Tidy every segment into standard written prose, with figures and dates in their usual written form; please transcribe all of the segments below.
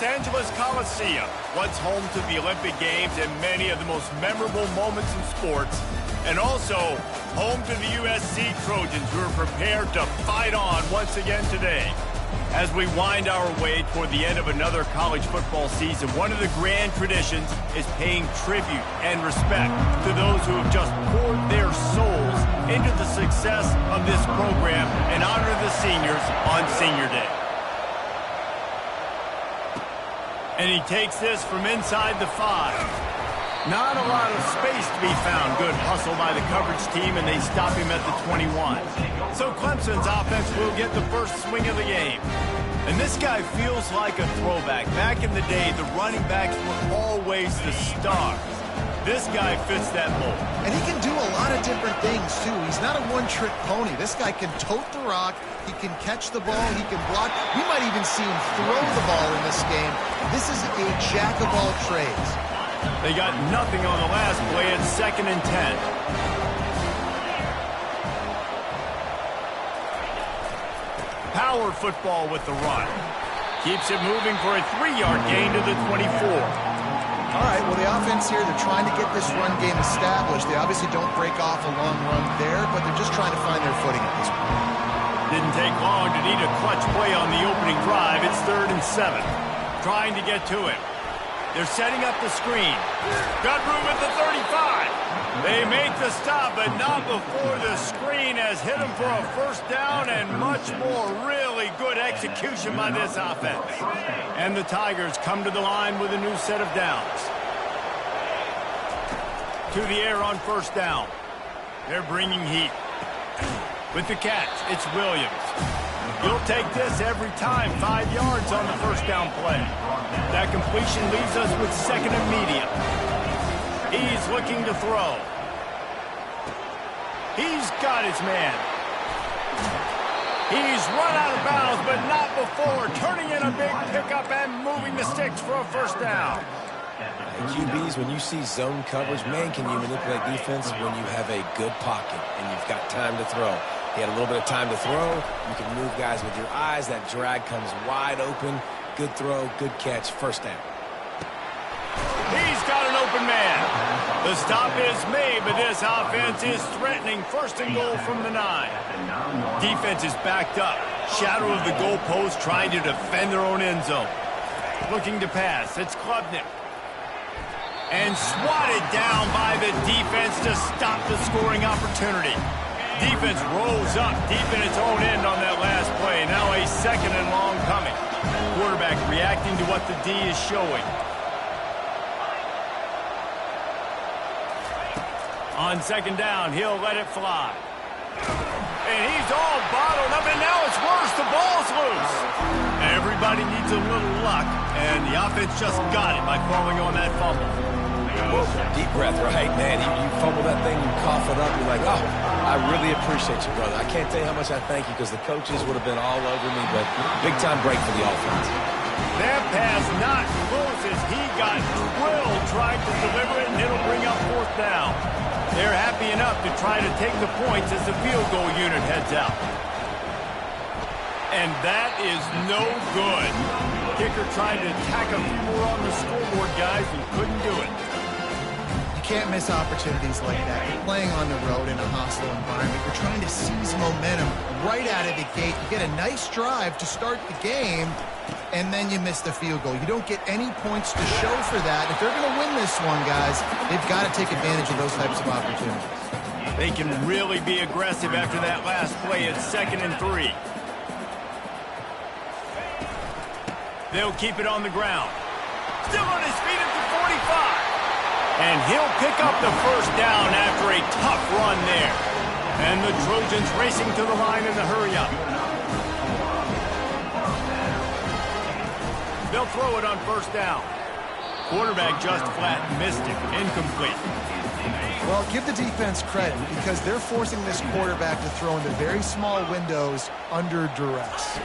Los Angeles Coliseum, once home to the Olympic Games and many of the most memorable moments in sports, and also home to the USC Trojans, who are prepared to fight on once again today. As we wind our way toward the end of another college football season, one of the grand traditions is paying tribute and respect to those who have just poured their souls into the success of this program and honor the seniors on Senior Day. And he takes this from inside the 5. Not a lot of space to be found. Good hustle by the coverage team, and they stop him at the 21. So Clemson's offense will get the first swing of the game. And this guy feels like a throwback. Back in the day, the running backs were always the stars. This guy fits that mold. And he can do a lot of different things, too. He's not a one-trick pony. This guy can tote the rock. He can catch the ball. He can block. We might even see him throw the ball in this game. This is a jack of all trades. They got nothing on the last play at 2nd and 10. Power football with the run. Keeps it moving for a 3-yard gain to the 24. All right, well, the offense here, they're trying to get this run game established. They obviously don't break off a long run there, but they're just trying to find their footing at this point. Didn't take long to need a clutch play on the opening drive. It's 3rd and 7. Trying to get to it. They're setting up the screen. Got room at the 35. They make the stop, but not before the screen has hit them for a first down and much more. Really good execution by this offense. And the Tigers come to the line with a new set of downs. To the air on first down. They're bringing heat. With the catch, it's Williams. You'll take this every time. 5 yards on the first down play. That completion leaves us with 2nd and medium. He's looking to throw. He's got his man. He's run out of bounds, but not before turning in a big pickup and moving the sticks for a first down. QBs, when you see zone coverage, man, can you manipulate defense when you have a good pocket and you've got time to throw. He had a little bit of time to throw. You can move guys with your eyes. That drag comes wide open. Good throw, good catch, first down. He's got an open man. The stop is made, but this offense is threatening 1st and goal from the 9. Defense is backed up. Shadow of the goalpost trying to defend their own end zone. Looking to pass. It's Klubnik. And swatted down by the defense to stop the scoring opportunity. Defense rolls up deep in its own end on that last play. Now a 2nd and long coming. Quarterback reacting to what the D is showing. On 2nd down, he'll let it fly. And he's all bottled up, and now it's worse. The ball's loose. Everybody needs a little luck, and the offense just got it by falling on that fumble. Deep breath, right? Man, you fumble that thing, you cough it up, you're like, oh, I really appreciate you, brother. I can't tell you how much I thank you because the coaches would have been all over me, but big-time break for the offense. That pass not close as he got drilled trying to deliver it, and it'll bring up 4th down. They're happy enough to try to take the points as the field goal unit heads out. And that is no good. Kicker tried to tack a few more on the scoreboard, guys, and couldn't do it. You can't miss opportunities like that. You're playing on the road in a hostile environment. You're trying to seize momentum right out of the gate. You get a nice drive to start the game, and then you miss the field goal. You don't get any points to show for that. If they're going to win this one, guys, they've got to take advantage of those types of opportunities. They can really be aggressive after that last play at 2nd and 3. They'll keep it on the ground. Still on his feet at the 45. And he'll pick up the first down after a tough run there. And the Trojans racing to the line in the hurry-up. They'll throw it on first down. Quarterback just flat missed it. Incomplete. Well, give the defense credit because they're forcing this quarterback to throw into very small windows under duress.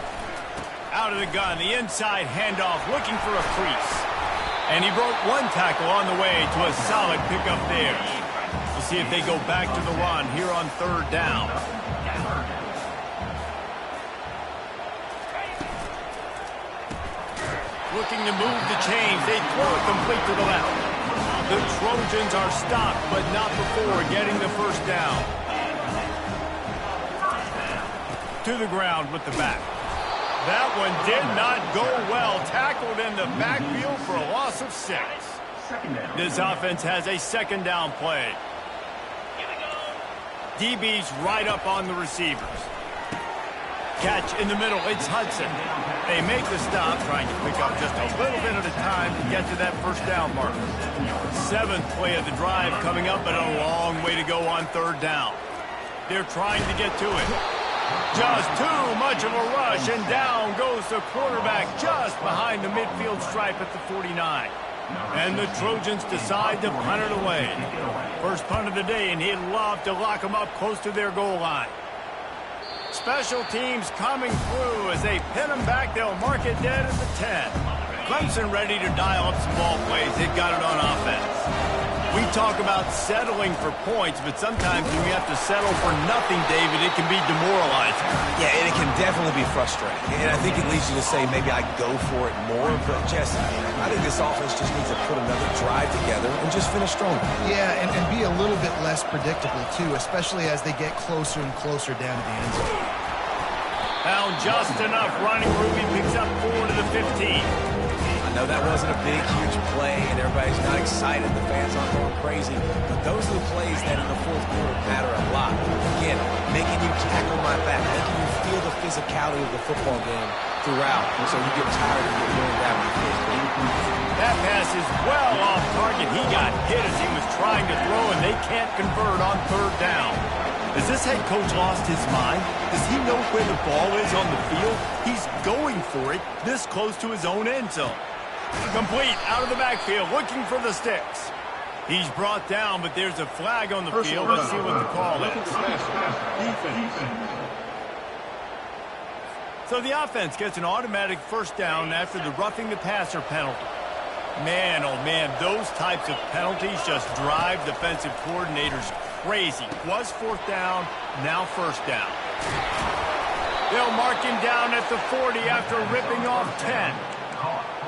Out of the gun, the inside handoff looking for a crease. And he broke one tackle on the way to a solid pickup there. We'll see if they go back to the run here on 3rd down. Looking to move the chains. They throw it complete to the left. The Trojans are stopped, but not before getting the first down. To the ground with the back. That one did not go well. Tackled in the backfield for a loss of 6. This offense has a second down play. DB's right up on the receivers. Catch in the middle. It's Hudson. They make the stop, trying to pick up just a little bit at a time to get to that first down marker. 7th play of the drive coming up, but a long way to go on third down. They're trying to get to it. Just too much of a rush, and down goes the quarterback just behind the midfield stripe at the 49. And the Trojans decide to punt it away. First punt of the day, and he'd love to lock them up close to their goal line. Special teams coming through as they pin them back. They'll mark it dead at the 10. Clemson ready to dial up some ball plays. They've got it on offense. We talk about settling for points, but sometimes when you have to settle for nothing, David, it can be demoralizing. Yeah, and it can definitely be frustrating. And I think it leads you to say maybe I go for it more. But, Jesse, I think this offense just needs to put another drive together and just finish stronger. Yeah, and be a little bit less predictable, too, especially as they get closer and closer down to the end zone. Found just enough running room. He picks up 4 to the 15. I know that wasn't a big, huge play, and everybody's not excited. The fans aren't going crazy. But those are the plays that in the fourth quarter matter a lot. Again, making you tackle my back, making you feel the physicality of the football game throughout, so you get tired of getting worn down in the fourth quarter. That pass is well off target. He got hit as he was trying to throw, and they can't convert on third down. Has this head coach lost his mind? Does he know where the ball is on the field? He's going for it this close to his own end zone. Complete out of the backfield, looking for the sticks. He's brought down, but there's a flag on the field. Let's see what the call is. So the offense gets an automatic first down after the roughing the passer penalty. Man, oh man, those types of penalties just drive defensive coordinators crazy. Was fourth down, now first down. They'll mark him down at the 40 after ripping off 10.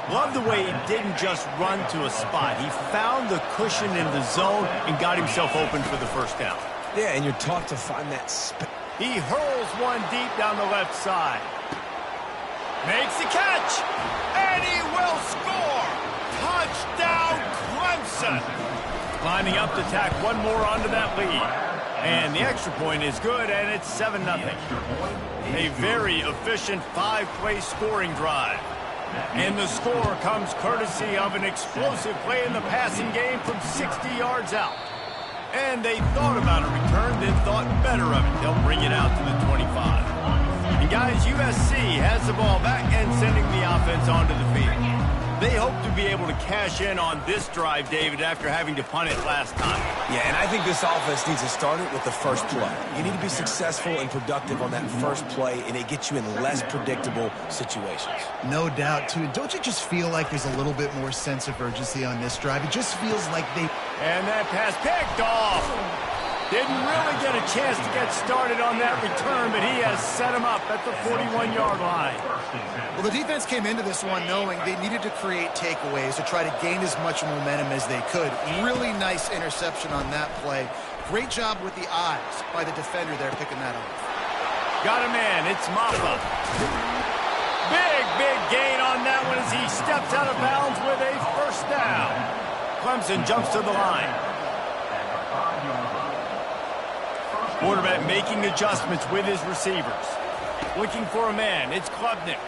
Love the way he didn't just run to a spot. He found the cushion in the zone and got himself open for the first down. Yeah, and you're taught to find that space. He hurls one deep down the left side. Makes the catch, and he will score. Touchdown, Clemson. Lining up to tack one more onto that lead. And the extra point is good, and it's 7-0. A very efficient 5-play scoring drive. And the score comes courtesy of an explosive play in the passing game from 60 yards out. And they thought about a return, then thought better of it. They'll bring it out to the 25. And guys, USC has the ball back and sending the offense onto the field. They hope to be able to cash in on this drive, David, after having to punt it last time. Yeah, and I think this offense needs to start it with the first play. You need to be successful and productive on that first play, and it gets you in less predictable situations. No doubt, too. Don't you just feel like there's a little bit more sense of urgency on this drive? It just feels like they... And that pass picked off. Didn't really get a chance to get started on that return, but he has set him up at the 41-yard line. Well, the defense came into this one knowing they needed to create takeaways to try to gain as much momentum as they could. Really nice interception on that play. Great job with the eyes by the defender there picking that up. Got a man. It's Maffa. Big gain on that one as he steps out of bounds with a first down. Clemson jumps to the line. Quarterback making adjustments with his receivers. Looking for a man. It's Klubnik.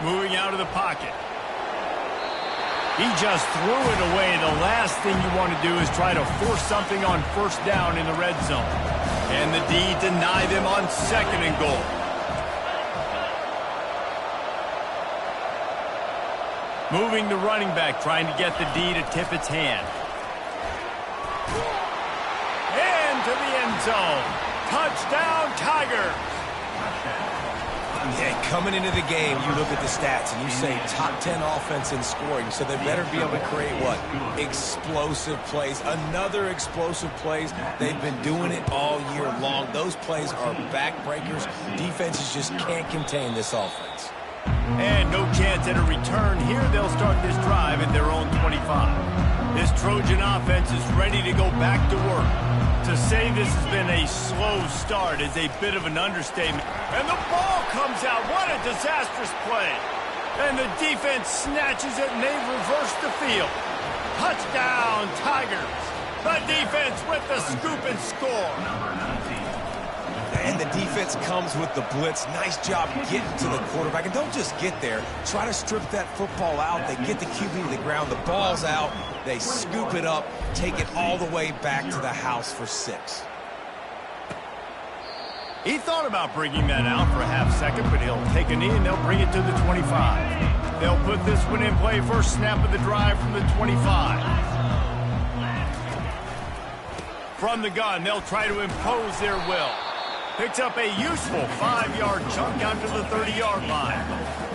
Moving out of the pocket. He just threw it away. The last thing you want to do is try to force something on first down in the red zone. And the D deny them on 2nd and goal. Moving the running back, trying to get the D to tip its hand. To the end zone. Touchdown, Tigers. Yeah, coming into the game, you look at the stats and you say top 10 offense in scoring, so they better be able to create what? Explosive plays. Another explosive plays. They've been doing it all year long. Those plays are backbreakers. Defenses just can't contain this offense. And no chance at a return here. They'll start this drive at their own 25. This Trojan offense is ready to go back to work. To say this has been a slow start is a bit of an understatement. And the ball comes out. What a disastrous play. And the defense snatches it, and they reverse the field. Touchdown, Tigers. The defense with the scoop and score. And the defense comes with the blitz. Nice job getting to the quarterback. And don't just get there. Try to strip that football out. They get the QB to the ground. The ball's out. They scoop it up, take it all the way back to the house for 6. He thought about bringing that out for a half second, but he'll take a knee and they'll bring it to the 25. They'll put this one in play. First snap of the drive from the 25. From the gun, they'll try to impose their will. Picks up a useful 5-yard chunk out to the 30-yard line.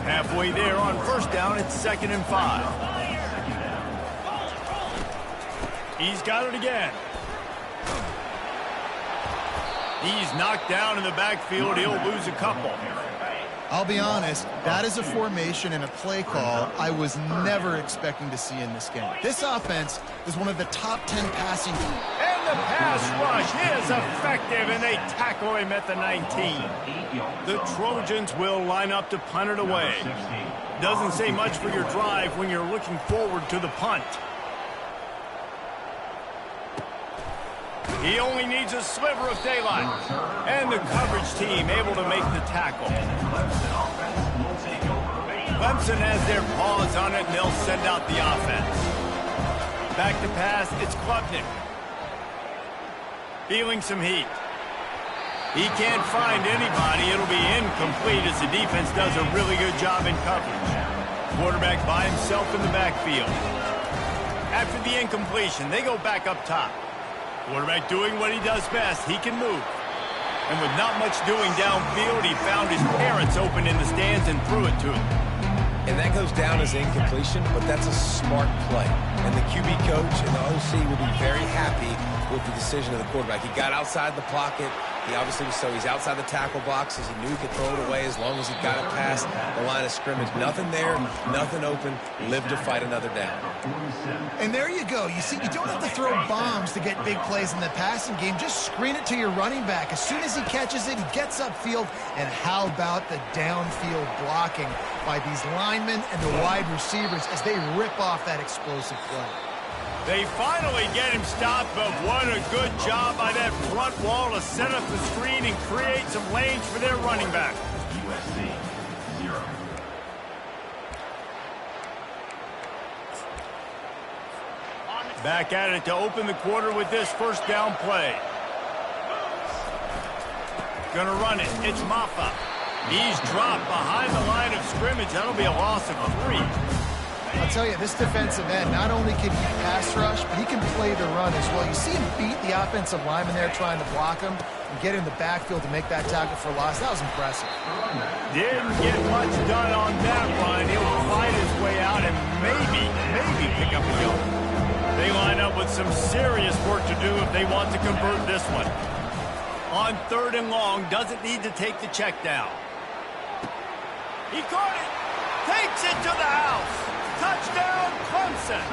Halfway there on first down, it's 2nd and 5. He's got it again. He's knocked down in the backfield. He'll lose a couple. I'll be honest, that is a formation and a play call I was never expecting to see in this game. This offense is one of the top 10 passing. And the pass rush is effective, and they tackle him at the 19. The Trojans will line up to punt it away. Doesn't say much for your drive when you're looking forward to the punt. He only needs a sliver of daylight. And the coverage team able to make the tackle. Clemson has their paws on it, and they'll send out the offense. Back to pass, it's Klubnik. Feeling some heat. He can't find anybody. It'll be incomplete as the defense does a really good job in coverage. Quarterback by himself in the backfield. After the incompletion, they go back up top. Quarterback doing what he does best. He can move. And with not much doing downfield, he found his parents open in the stands and threw it to him. And that goes down as incompletion, but that's a smart play. And the QB coach and the OC will be very happy with the decision of the quarterback. He got outside the pocket. He obviously was so he's outside the tackle boxes. He knew he could throw it away as long as he got it past the line of scrimmage. Nothing there, nothing open. Live to fight another down. And there you go. You see, you don't have to throw bombs to get big plays in the passing game. Just screen it to your running back. As soon as he catches it, he gets upfield. And how about the downfield blocking by these linemen and the wide receivers as they rip off that explosive play. They finally get him stopped, but what a good job by that front wall to set up the screen and create some lanes for their running back. USC, 0. Back at it to open the quarter with this first down play. Gonna run it. It's Maffa. He's dropped behind the line of scrimmage. That'll be a loss of 3. I'll tell you, this defensive end, not only can he pass rush, but he can play the run as well. You see him beat the offensive lineman there trying to block him and get in the backfield to make that tackle for loss. That was impressive. Didn't get much done on that run. He'll fight his way out and maybe pick up a yard. They line up with some serious work to do if they want to convert this one. On 3rd and long, doesn't need to take the check down. He caught it. Takes it to the house. Touchdown, Clemson.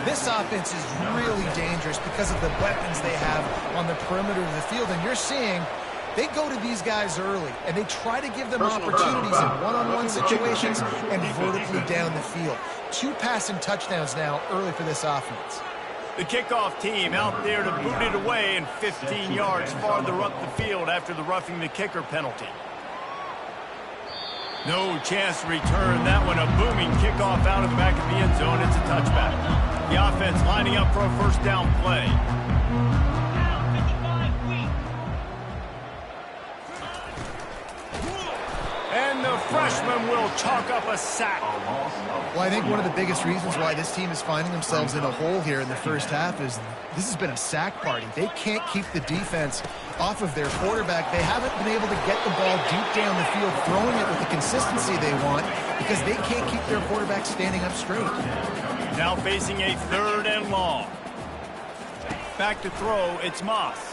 This offense is really dangerous because of the weapons they have on the perimeter of the field. And you're seeing they go to these guys early, and they try to give them opportunities in one-on-one situations and vertically down the field. 2 passing touchdowns now early for this offense. The kickoff team out there to boot it away and 15 yards farther up the field after the roughing the kicker penalty. No chance to return that one. A booming kickoff out of the back of the end zone. It's a touchback. The offense lining up for a first down play. And the freshman will chalk up a sack. Well, I think one of the biggest reasons why this team is finding themselves in a hole here in the first half is this has been a sack party. They can't keep the defense off of their quarterback. They haven't been able to get the ball deep down the field, throwing it with the consistency they want because they can't keep their quarterback standing up straight. Now facing a 3rd and long. Back to throw, it's Moss.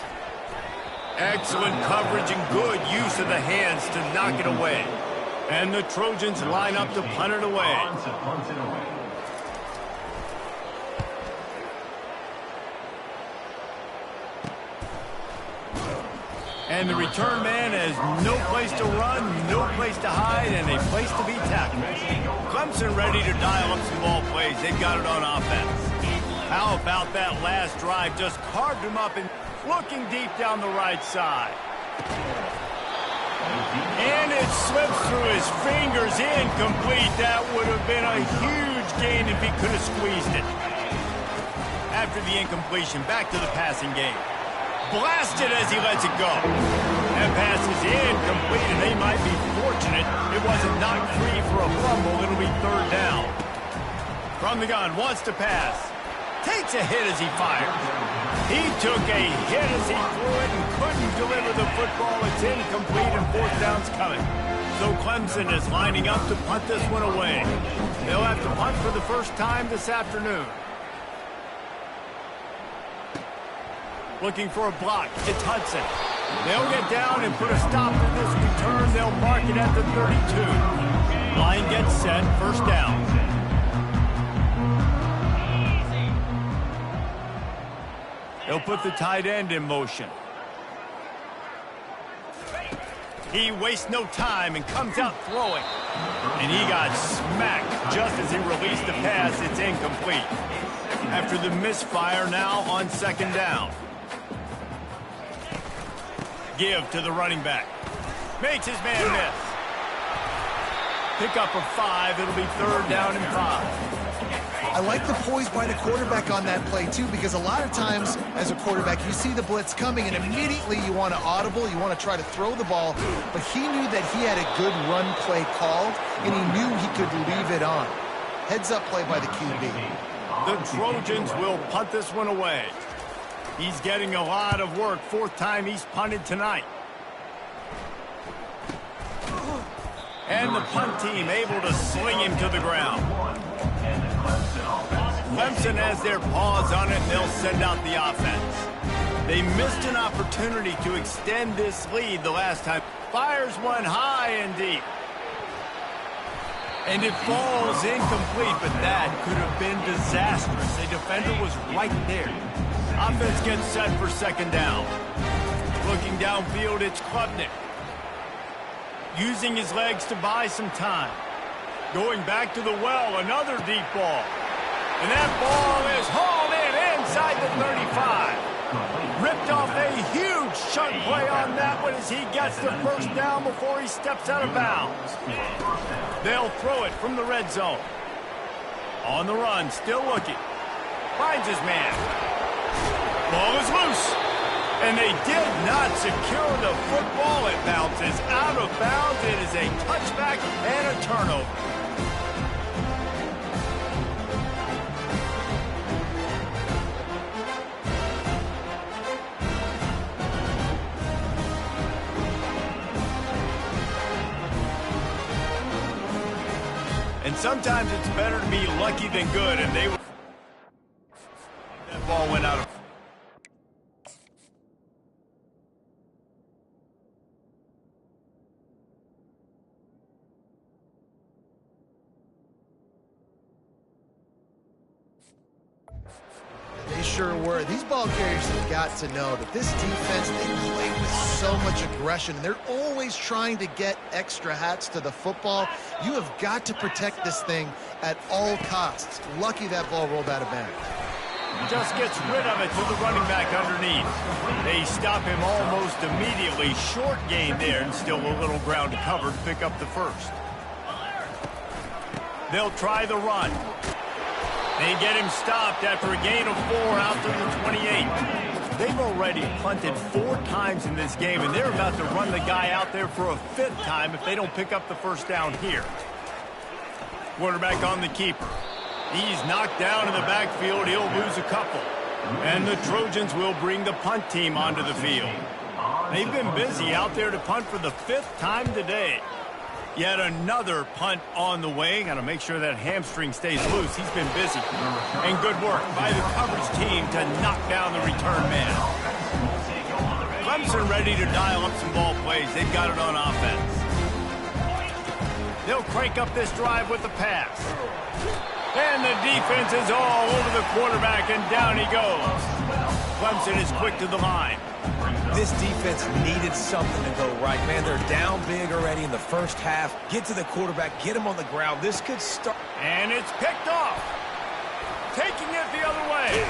Excellent coverage and good use of the hands to knock it away. And the Trojans line up to punt it away. And the return man has no place to run, no place to hide, and a place to be tackled. Clemson ready to dial up some ball plays. They've got it on offense. How about that last drive? Just carved him up and looking deep down the right side. And it slips through his fingers, incomplete. That would have been a huge gain if he could have squeezed it. After the incompletion, back to the passing game. Blasted as he lets it go. That pass is incomplete, and they might be fortunate it wasn't knocked free for a fumble. It'll be third down. From the gun, wants to pass. Takes a hit as he fires. He took a hit as he threw it and couldn't deliver the football. It's incomplete, and fourth down's coming. So Clemson is lining up to punt this one away. They'll have to punt for the first time this afternoon. Looking for a block. It's Hudson. They'll get down and put a stop to this return. They'll mark it at the 32. Line gets set. First down. They'll put the tight end in motion. He wastes no time and comes out throwing. And he got smacked just as he released the pass. It's incomplete. After the misfire, now on second down. Give to the running back. Makes his man miss. Pick up of 5. It'll be third down and 5. I like the poise by the quarterback on that play, too, because a lot of times as a quarterback, you see the blitz coming, and immediately you want to audible, you want to try to throw the ball, but he knew that he had a good run play called, and he knew he could leave it on. Heads-up play by the QB. The Trojans will punt this one away. He's getting a lot of work. Fourth time he's punted tonight. And the punt team able to sling him to the ground. Clemson has their paws on it, and they'll send out the offense. They missed an opportunity to extend this lead the last time. Fires one high and deep. And it falls incomplete, but that could have been disastrous. The defender was right there. Offense gets set for second down. Looking downfield, it's Klubnik. Using his legs to buy some time. Going back to the well, another deep ball. And that ball is hauled in inside the 35. Ripped off a huge chunk play on that one as he gets the first down before he steps out of bounds. They'll throw it from the red zone. On the run, still looking. Finds his man. Ball is loose. And they did not secure the football. It bounces out of bounds. It is a touchback and a turnover. And sometimes it's better to be lucky than good, and they were. That ball went out of. They sure were. These ball carriers have got to know that this defense, they play with so much aggression. They're always trying to get extra hats to the football. You have got to protect this thing at all costs. Lucky that ball rolled out of bounds. Just gets rid of it to the running back underneath. They stop him almost immediately. Short gain there, and still a little ground to cover to pick up the first. They'll try the run. They get him stopped after a gain of 4 out to the 28. They've already punted 4 times in this game, and they're about to run the guy out there for a 5th time if they don't pick up the first down here. Quarterback on the keeper. He's knocked down in the backfield. He'll lose a couple. And the Trojans will bring the punt team onto the field. They've been busy out there to punt for the 5th time today. Yet another punt on the way. Got to make sure that hamstring stays loose. He's been busy. And good work by the coverage team to knock down the return man. Clemson ready to dial up some ball plays. They've got it on offense. They'll crank up this drive with the pass. And the defense is all over the quarterback, and down he goes. Clemson is quick to the line. This defense needed something to go right. Man, they're down big already in the first half. Get to the quarterback, get him on the ground. This could start. And it's picked off. Taking it the other way.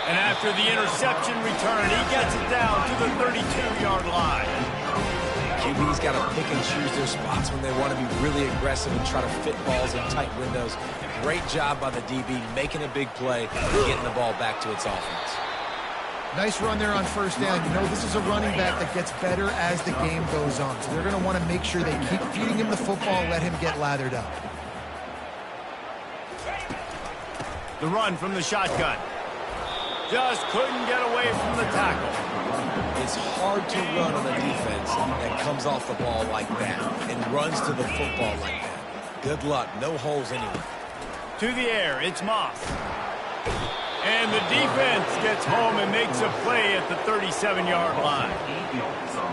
And after the interception return, he gets it down to the 32-yard line. QB's got to pick and choose their spots when they want to be really aggressive and try to fit balls in tight windows. Great job by the DB making a big play and getting the ball back to its offense. Nice run there on first down. You know, this is a running back that gets better as the game goes on. So they're going to want to make sure they keep feeding him the football, let him get lathered up. The run from the shotgun. Just couldn't get away from the tackle. It's hard to run on a defense that comes off the ball like that and runs to the football like that. Good luck. No holes anywhere. To the air, it's Moss. And the defense gets home and makes a play at the 37-yard line.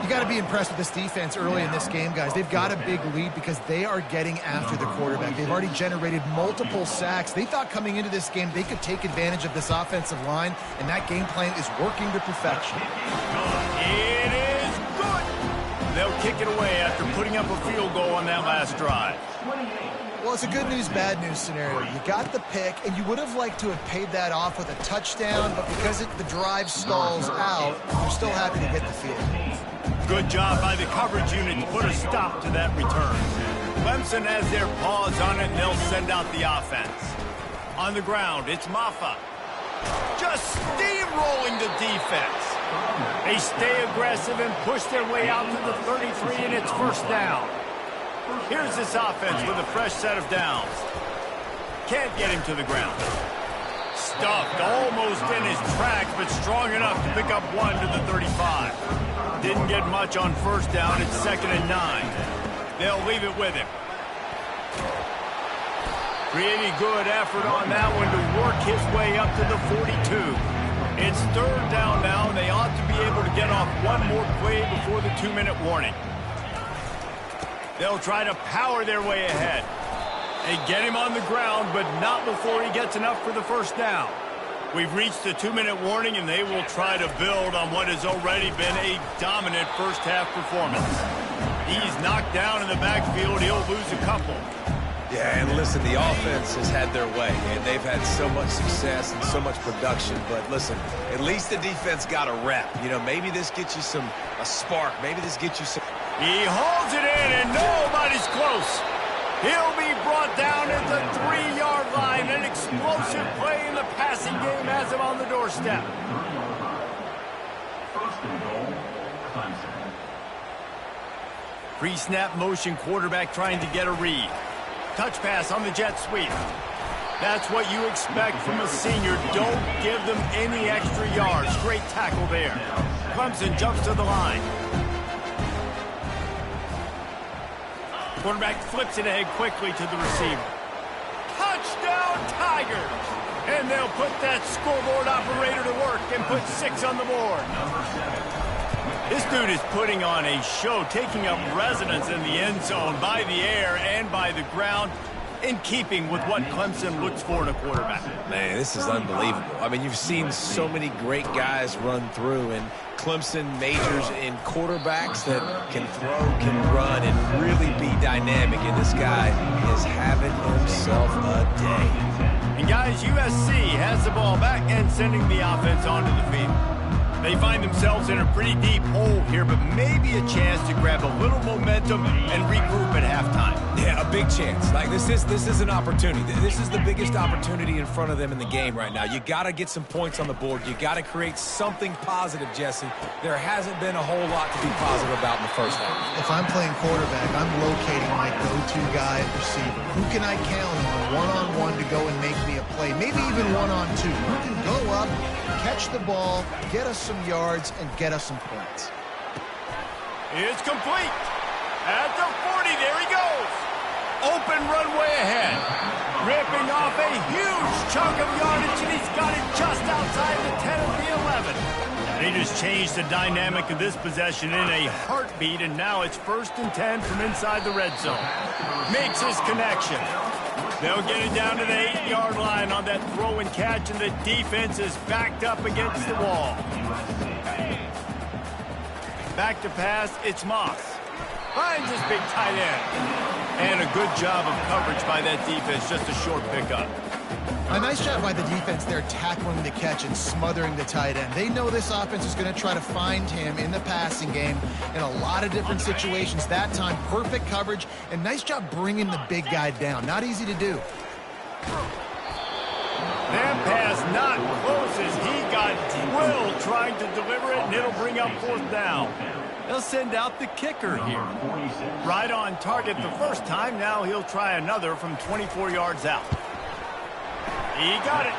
You got to be impressed with this defense early in this game, guys. They've got a big lead because they are getting after the quarterback. They've already generated multiple sacks. They thought coming into this game they could take advantage of this offensive line, and that game plan is working to perfection. It is good. They'll kick it away after putting up a field goal on that last drive. Well, it's a good news, bad news scenario. You got the pick, and you would have liked to have paid that off with a touchdown, but because the drive stalls out, you're still happy to get the field. Good job by the coverage unit to put a stop to that return. Clemson has their paws on it, and they'll send out the offense. On the ground, it's Maffa. Just steamrolling the defense. They stay aggressive and push their way out to the 33, and it's first down. Here's this offense with a fresh set of downs. Can't get him to the ground. Stuffed almost in his tracks, but strong enough to pick up one to the 35. Didn't get much on first down. It's 2nd and 9. They'll leave it with him. Pretty good effort on that one to work his way up to the 42. It's 3rd down now, and they ought to be able to get off one more play before the 2-minute warning. They'll try to power their way ahead. They get him on the ground, but not before he gets enough for the first down. We've reached the 2-minute warning, and they will try to build on what has already been a dominant first-half performance. He's knocked down in the backfield. He'll lose a couple. Yeah, and listen, the offense has had their way, and they've had so much success and so much production. But listen, at least the defense got a rep. You know, maybe this gets you a spark. Maybe this gets you some... He holds it in, and nobody's close. He'll be brought down at the 3-yard line. An explosive play in the passing game has him on the doorstep. Pre-snap motion quarterback trying to get a read. Touch pass on the jet sweep. That's what you expect from a senior. Don't give them any extra yards. Great tackle there. Clemson jumps to the line. Quarterback flips it ahead quickly to the receiver. Touchdown, Tigers! And they'll put that scoreboard operator to work and put 6 on the board. This dude is putting on a show, taking up residence in the end zone by the air and by the ground, in keeping with what Clemson looks for in a quarterback. Man, this is unbelievable. I mean, you've seen so many great guys run through, and Clemson majors in quarterbacks that can throw, can run, and really be dynamic. And this guy is having himself a day. And guys, USC has the ball back and sending the offense onto the field. They find themselves in a pretty deep hole here, but maybe a chance to grab a little momentum and regroup at halftime. Yeah, a big chance. Like, this is an opportunity. This is the biggest opportunity in front of them in the game right now. You got to get some points on the board. You got to create something positive, Jesse. There hasn't been a whole lot to be positive about in the first half. If I'm playing quarterback, I'm locating my go-to guy at receiver. Who can I count on one-on-one to go and make me a play? Maybe even one-on-two. Who can go up, catch the ball, get us some yards, and get us some points. It's complete. At the 40, there he goes. Open runway ahead. Ripping off a huge chunk of yardage, and he's got it just outside the 10 of the 11. They just changed the dynamic of this possession in a heartbeat, and now it's 1st and 10 from inside the red zone. Makes his connection. They'll get it down to the 8-yard line on that throw and catch, and the defense is backed up against the wall. Back to pass, it's Moss. Finds his big tight end. And a good job of coverage by that defense, just a short pickup. A nice job by the defense there tackling the catch and smothering the tight end. They know this offense is going to try to find him in the passing game in a lot of different situations. That time, perfect coverage, and nice job bringing the big guy down. Not easy to do. That pass not close as he got drilled trying to deliver it, and it'll bring up 4th down. They'll send out the kicker here. Right on target the first time. Now he'll try another from 24 yards out. He got it.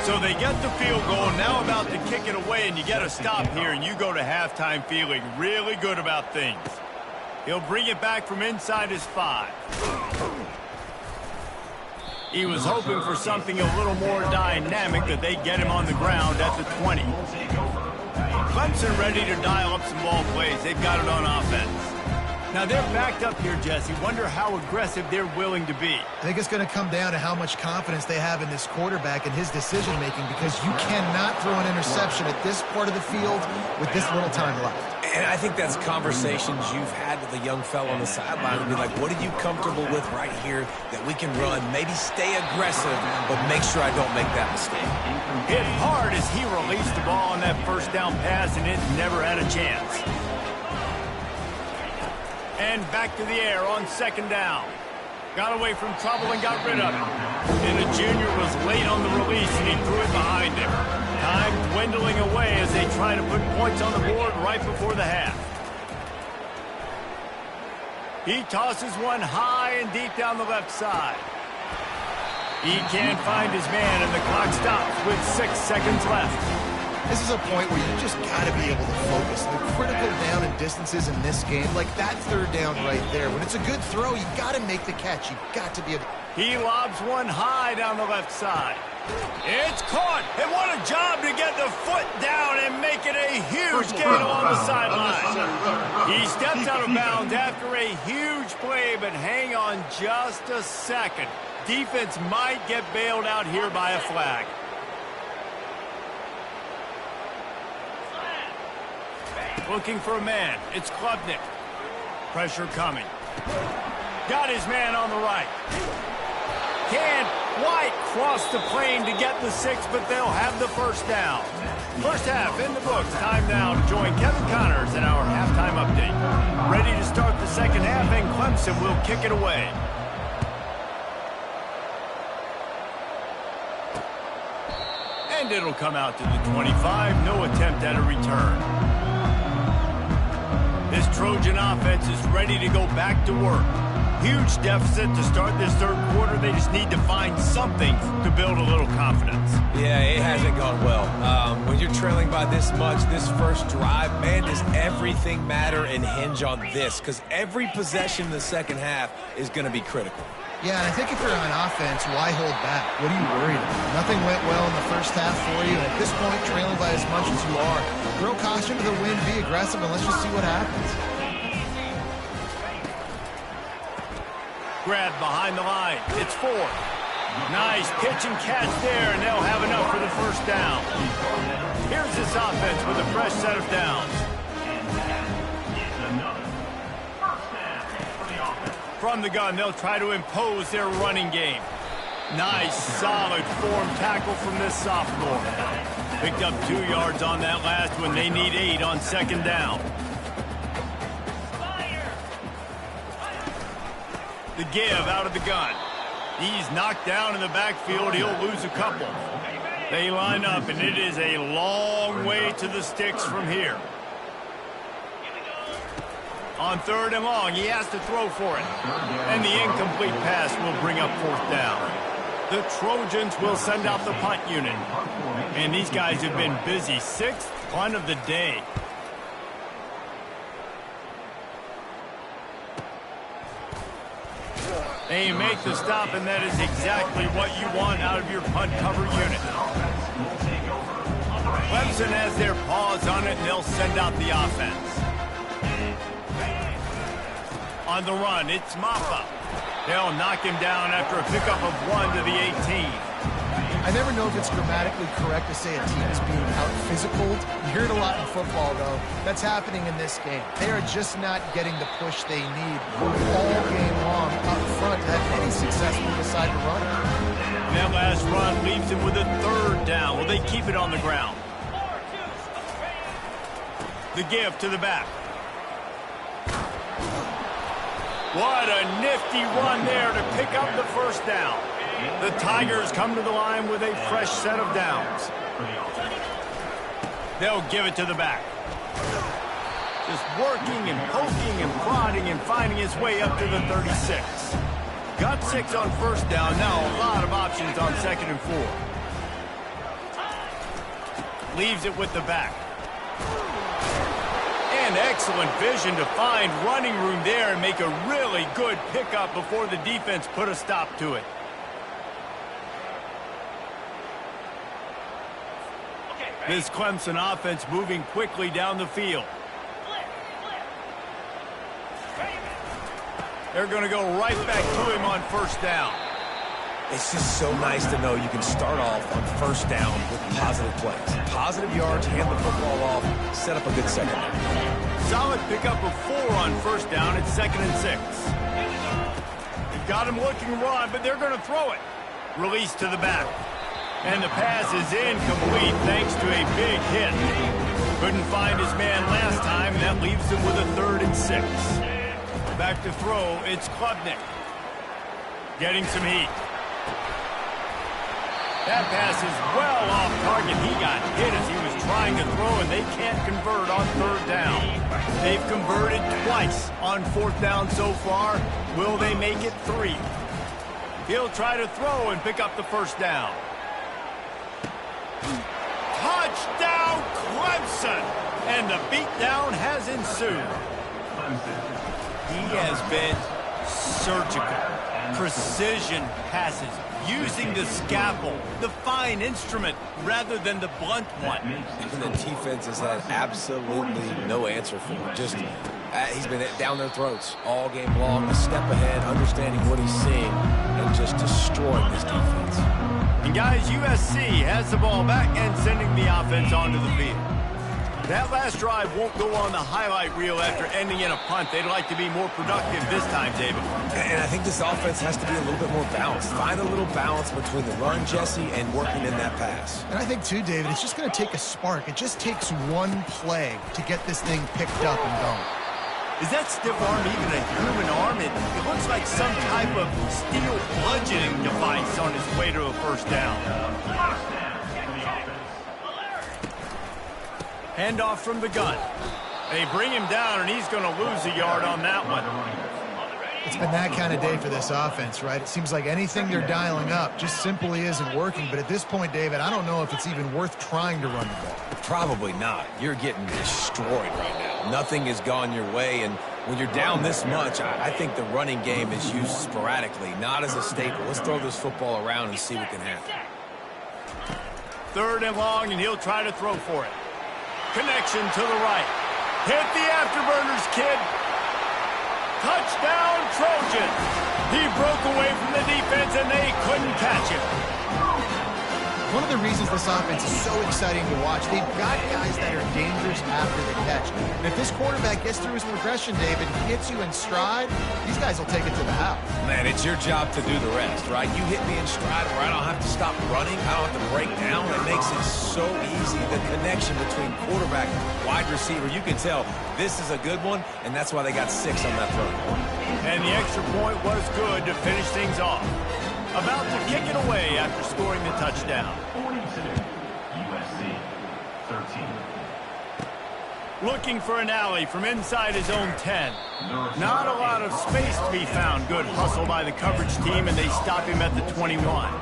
So they get the field goal, now about to kick it away, and you get a stop here, and you go to halftime feeling really good about things. He'll bring it back from inside his 5. He was hoping for something a little more dynamic, that they get him on the ground at the 20. Clemson ready to dial up some ball plays. They've got it on offense. Now they're backed up here, Jesse. Wonder how aggressive they're willing to be. I think it's going to come down to how much confidence they have in this quarterback and his decision-making, because you cannot throw an interception at this part of the field with this little time left. And I think that's conversations you've had with a young fellow on the sideline and be like, what are you comfortable with right here that we can run? Maybe stay aggressive, but make sure I don't make that mistake. Hit hard as he released the ball on that 1st down pass, and it never had a chance. And back to the air on 2nd down. Got away from trouble and got rid of it. And the junior was late on the release, and he threw it behind him. Time dwindling away as they try to put points on the board right before the half. He tosses one high and deep down the left side. He can't find his man, and the clock stops with 6 seconds left. This is a point where you just got to be able to focus. The critical down and distances in this game, like that 3rd down right there. When it's a good throw, you got to make the catch. You got to be able. He lobs one high down the left side. It's caught, and what a job to get the foot down and make it a huge gain along the sideline. He steps out of bounds after a huge play, but hang on just a second. Defense might get bailed out here by a flag. Looking for a man. It's Klubnik. Pressure coming. Got his man on the right. Can't quite cross the plane to get the 6, but they'll have the 1st down. First half in the books. Time now to join Kevin Connors in our halftime update. Ready to start the 2nd half, and Clemson will kick it away. And it'll come out to the 25. No attempt at a return. This Trojan offense is ready to go back to work. Huge deficit to start this 3rd quarter. They just need to find something to build a little confidence. Yeah, it hasn't gone well. When you're trailing by this much, this first drive, man, does everything matter and hinge on this? Because every possession in the 2nd half is going to be critical. Yeah, and I think if you're on offense, why hold back? What are you worried about? Nothing went well in the 1st half for you. And at this point, trailing by as much as you are, throw caution to the wind, be aggressive, and let's just see what happens. Grab behind the line. It's 4. Nice pitch and catch there, and they'll have enough for the 1st down. Here's this offense with a fresh set of downs. From the gun, they'll try to impose their running game. Nice, solid form tackle from this sophomore. Picked up 2 yards on that last one. They need 8 on 2nd down. The give out of the gun. He's knocked down in the backfield. He'll lose a couple. They line up, and it is a long way to the sticks from here. On 3rd and long, he has to throw for it. And the incomplete pass will bring up 4th down. The Trojans will send out the punt unit. And these guys have been busy. 6th punt of the day. They make the stop, and that is exactly what you want out of your punt cover unit. Clemson has their paws on it, and they'll send out the offense. On the run, it's Maffa. They'll knock him down after a pickup of 1 to the 18. I never know if it's grammatically correct to say a team is being out-physicaled. You hear it a lot in football, though. That's happening in this game. They are just not getting the push they need all game long up front to have any success when they decide to run. And that last run leaves him with a 3rd down. Will they keep it on the ground? The give to the back. What a nifty run there to pick up the 1st down. The Tigers come to the line with a fresh set of downs. They'll give it to the back. Just working and poking and prodding and finding his way up to the 36. Got 6 on 1st down. Now a lot of options on 2nd and 4. Leaves it with the back. And excellent vision to find running room there and make a really good pickup before the defense put a stop to it. This Clemson offense moving quickly down the field. They're going to go right back to him on 1st down. It's just so nice to know you can start off on 1st down with positive plays. Positive yards, hand the football off, set up a good secondary. Solid pickup of 4 on 1st down. It's 2nd and 6. They've got him looking to run, but they're going to throw it. Release to the back. And the pass is incomplete thanks to a big hit. Couldn't find his man last time, and that leaves him with a 3rd and 6. Back to throw, it's Klubnik. Getting some heat. That pass is well off target. He got hit as he was trying to throw, and they can't convert on 3rd down. They've converted twice on 4th down so far. Will they make it 3? He'll try to throw and pick up the 1st down. Touchdown, Clemson! And the beatdown has ensued. He has been surgical. Precision passes. Using the scalpel, the fine instrument, rather than the blunt one. And the defense has had absolutely no answer for him. Just, he's been down their throats all game long, a step ahead, understanding what he's seeing, and just destroying this defense. And guys, USC has the ball back and sending the offense onto the field. That last drive won't go on the highlight reel after ending in a punt. They'd like to be more productive this time, David. And I think this offense has to be a little bit more balanced. Find a little balance between the run, Jesse, and working in that pass. And I think, too, David, it's just going to take a spark. It just takes one play to get this thing picked up and going. Is that stiff arm even a human arm? It looks like some type of steel bludgeoning device on his way to a 1st down. Handoff from the gun. They bring him down, and he's going to lose a yard on that one. It's been that kind of day for this offense, right? It seems like anything they're dialing up just simply isn't working. But at this point, David, I don't know if it's even worth trying to run the ball. Probably not. You're getting destroyed right now. Nothing has gone your way, and when you're down this much, I think the running game is used sporadically, not as a staple. Let's throw this football around and see what can happen. 3rd and long, and he'll try to throw for it. Connection to the right. Hit the afterburners, kid. Touchdown, Trojans. He broke away from the defense, and they couldn't catch him. One of the reasons this offense is so exciting to watch, they've got guys that are dangerous after the catch. And if this quarterback gets through his progression, David, hits you in stride, these guys will take it to the house. Man, it's your job to do the rest, right? You hit me in stride where I don't have to stop running. I don't have to break down. It makes it so easy. The connection between quarterback and wide receiver, you can tell this is a good one, and that's why they got 6 on that throw. And the extra point was good to finish things off. About to kick it away after scoring the touchdown. 42, USC, 13. Looking for an alley from inside his own 10. Not a lot of space to be found. Good hustle by the coverage team, and they stop him at the 21.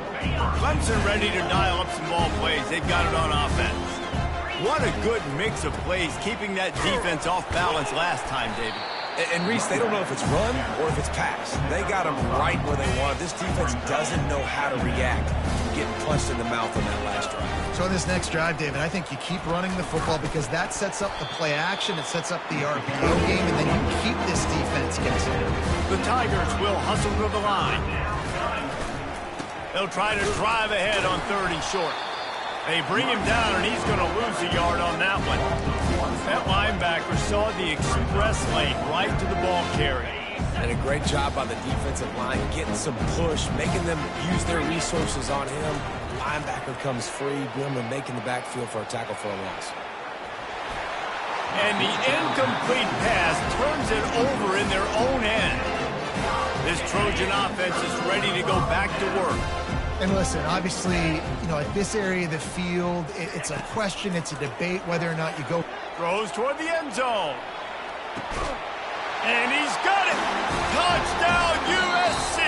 Clemson ready to dial up some ball plays. They've got it on offense. What a good mix of plays, keeping that defense off balance last time, David. And Reese, they don't know if it's run or if it's pass. They got them right where they want. This defense doesn't know how to react to getting punched in the mouth on that last drive. So in this next drive, David, I think you keep running the football because that sets up the play action, it sets up the RPO game, and then you keep this defense guessing. The Tigers will hustle to the line. They'll try to drive ahead on 3rd and short. They bring him down, and he's going to lose a yard on that one. That linebacker saw the express lane right to the ball carrier. And a great job by the defensive line, getting some push, making them use their resources on him. Linebacker comes free, boom, and making the backfield for a tackle for a loss. And the incomplete pass turns it over in their own end. This Trojan offense is ready to go back to work. And listen, obviously, you know, at this area of the field, it's a question, it's a debate whether or not you go. Throws toward the end zone. And he's got it. Touchdown, USC.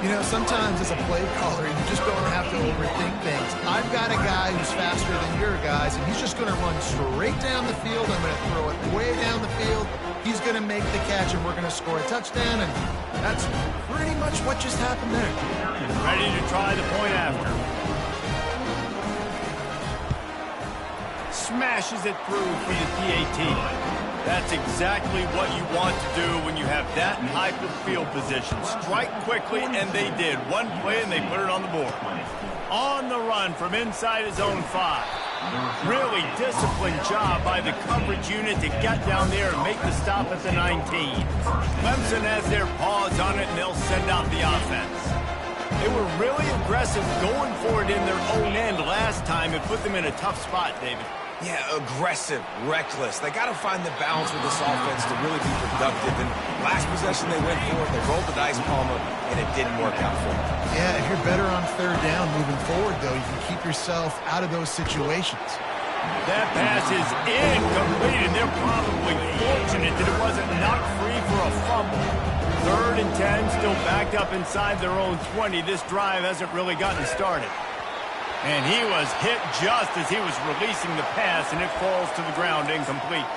You know, sometimes as a play caller, you just don't have to overthink things. I've got a guy who's faster than your guys, and he's just going to run straight down the field. I'm going to throw it way down the field. He's going to make the catch, and we're going to score a touchdown, and that's pretty much what just happened there. Ready to try the point after. Smashes it through for the PAT. That's exactly what you want to do when you have that type of field position. Strike quickly, and they did. One play, and they put it on the board. On the run from inside his own 5. Really disciplined job by the coverage unit to get down there and make the stop at the 19. Clemson has their paws on it, and they'll send out the offense. They were really aggressive going for it in their own end last time. It put them in a tough spot, David. Yeah, aggressive, reckless. They got to find the balance with this offense to really be productive. And last possession they went for it, they rolled the dice, Palmer, and it didn't work out for them. Yeah, if you're better on 3rd down moving forward, though, you can keep yourself out of those situations. That pass is incomplete, and they're probably fortunate that it wasn't knocked free for a fumble. 3rd and 10, still backed up inside their own 20. This drive hasn't really gotten started. And he was hit just as he was releasing the pass, and it falls to the ground incomplete.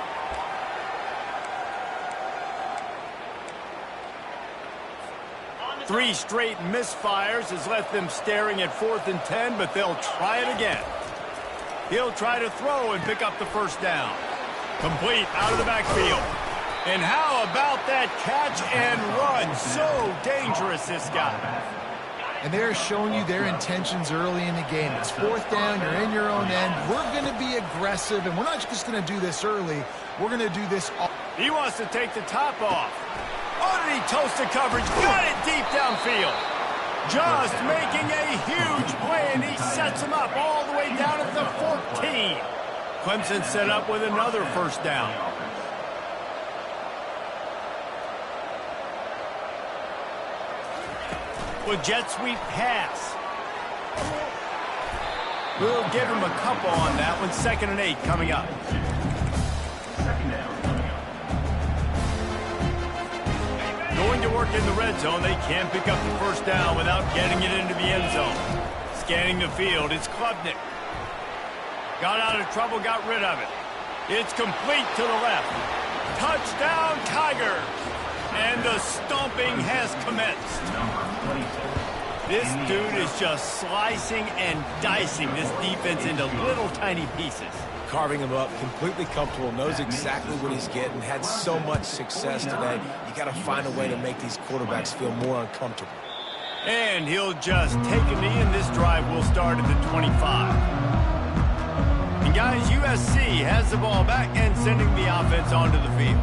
Three straight misfires has left them staring at 4th and 10, but they'll try it again. He'll try to throw and pick up the 1st down. Complete out of the backfield. And how about that catch and run? So dangerous, this guy. And they're showing you their intentions early in the game. It's 4th down, you're in your own end. We're going to be aggressive, and we're not just going to do this early. We're going to do this all. He wants to take the top off. Oh, did he toast the coverage? Got it deep downfield. Just making a huge play, and he sets him up all the way down at the 14. Clemson set up with another 1st down. With jet sweep pass. We'll give him a couple on that one. 2nd and 8 coming up. Going to work in the red zone. They can't pick up the 1st down without getting it into the end zone. Scanning the field. It's Klubnik. Got out of trouble, got rid of it. It's complete to the left. Touchdown, Tigers. And the stomping has commenced. This dude is just slicing and dicing this defense into little tiny pieces. Carving him up, completely comfortable, knows exactly what he's getting, had so much success today. You got to find a way to make these quarterbacks feel more uncomfortable. And he'll just take a knee, and this drive will start at the 25. And guys, USC has the ball back and sending the offense onto the field.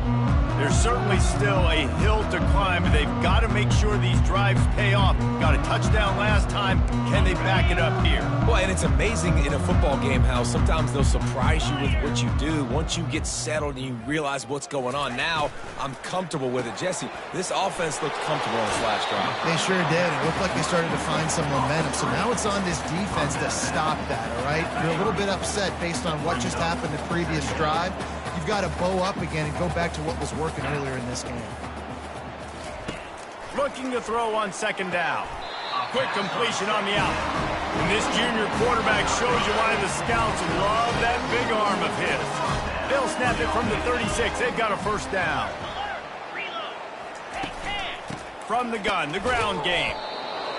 There's certainly still a hill to climb, but they've got to make sure these drives pay off. Got a touchdown last time. Can they back it up here? Well, and it's amazing in a football game how sometimes they'll surprise you with what you do. Once you get settled and you realize what's going on, now I'm comfortable with it. Jesse, this offense looked comfortable on this last drive. They sure did. It looked like they started to find some momentum. So now it's on this defense to stop that, all right? You're a little bit upset based on what just happened the previous drive. You've got to bow up again and go back to what was working earlier in this game. Looking to throw on 2nd down. Quick completion on the out. And this junior quarterback shows you why the scouts love that big arm of his. They'll snap it from the 36. They've got a first down. From the gun, the ground game.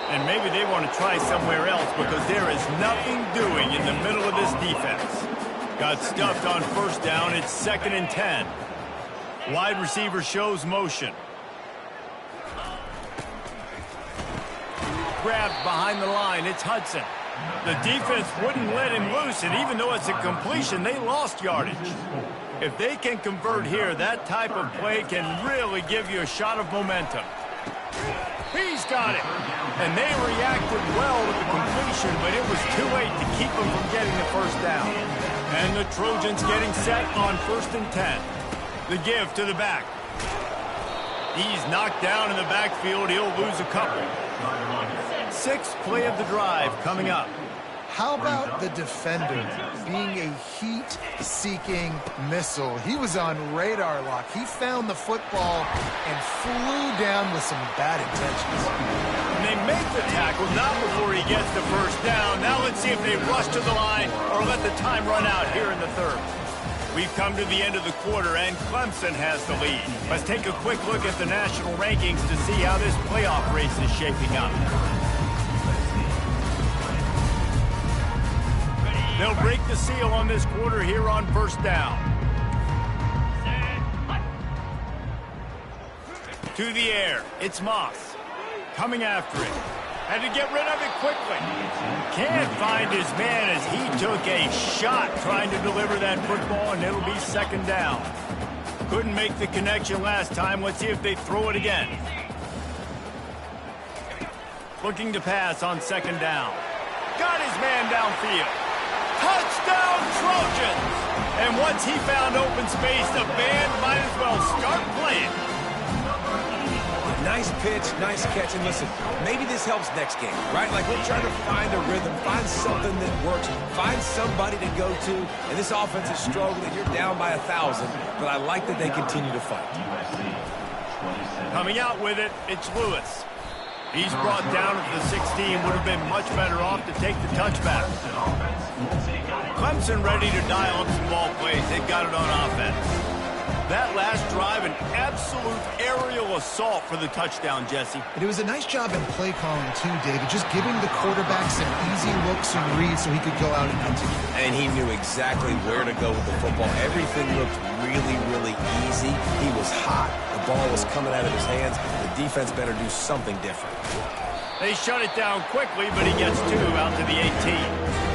And maybe they want to try somewhere else because there is nothing doing in the middle of this defense. Got stuffed on first down. It's 2nd and 10. Wide receiver shows motion. Grabbed behind the line. It's Hudson. The defense wouldn't let him loose, and even though it's a completion, they lost yardage. If they can convert here, that type of play can really give you a shot of momentum. He's got it. And they reacted well to the completion, but it was too late to keep them from getting the first down. And the Trojans getting set on 1st and 10. The give to the back. He's knocked down in the backfield. He'll lose a couple. 6th play of the drive coming up. How about the defender being a heat-seeking missile? He was on radar lock. He found the football and flew down with some bad intentions. And they make the tackle, not before he gets the first down. Now let's see if they rush to the line or let the time run out here in the 3rd. We've come to the end of the quarter, and Clemson has the lead. Let's take a quick look at the national rankings to see how this playoff race is shaping up. They'll break the seal on this quarter here on first down. To the air, it's Moss. Coming after it. Had to get rid of it quickly. Can't find his man as he took a shot trying to deliver that football, and it'll be 2nd down. Couldn't make the connection last time. Let's see if they throw it again. Looking to pass on 2nd down. Got his man downfield. Touchdown, Trojans! And once he found open space, the band might as well start playing. Nice pitch, nice catch, and listen, maybe this helps next game, right? Like we're trying to find a rhythm, find something that works, find somebody to go to, and this offense is struggling. You're down by 1,000, but I like that they continue to fight. Coming out with it, it's Lewis. He's brought down at the 16, would have been much better off to take the touchback. Clemson ready to dial up some ball plays. They've got it on offense. That last drive, an absolute aerial assault for the touchdown, Jesse. And it was a nice job in play calling, too, David, just giving the quarterback some easy looks and reads so he could go out and execute. And he knew exactly where to go with the football. Everything looked really, really easy. He was hot. The ball was coming out of his hands. The defense better do something different. They shut it down quickly, but he gets 2 out to the 18.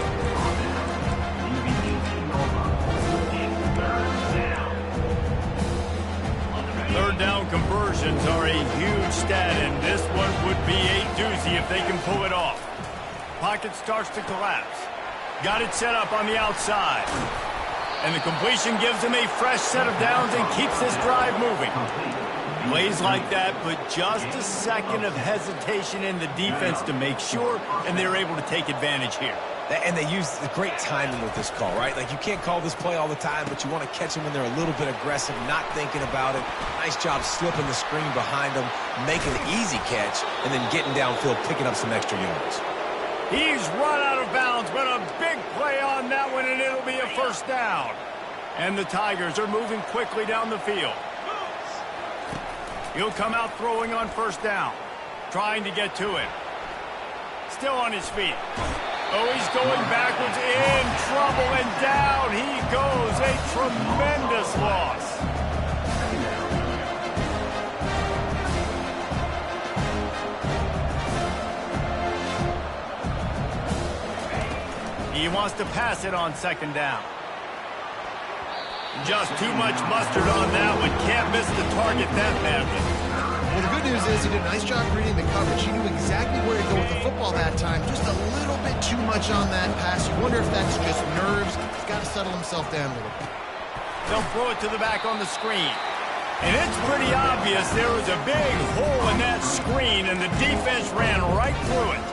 Third down conversions are a huge stat, and this one would be a doozy if they can pull it off. Pocket starts to collapse. Got it set up on the outside. And the completion gives him a fresh set of downs and keeps this drive moving. Plays like that, but just a second of hesitation in the defense to make sure, and they're able to take advantage here. And they use the great timing with this call, right? Like, you can't call this play all the time, but you want to catch them when they're a little bit aggressive, not thinking about it. Nice job slipping the screen behind them, making an easy catch, and then getting downfield, picking up some extra yards. He's run out of bounds, but a big play on that one, and it'll be a first down. And the Tigers are moving quickly down the field. He'll come out throwing on first down, trying to get to it. Still on his feet. Oh, he's going backwards, in trouble, and down he goes. A tremendous loss. He wants to pass it on 2nd down. Just too much mustard on that one. Can't miss the target that badly. Well, the good news is he did a nice job reading the coverage. He knew exactly where to go with the football that time. Just a little bit too much on that pass. You wonder if that's just nerves. He's got to settle himself down a little bit. They'll throw it to the back on the screen. And it's pretty obvious there was a big hole in that screen, and the defense ran right through it.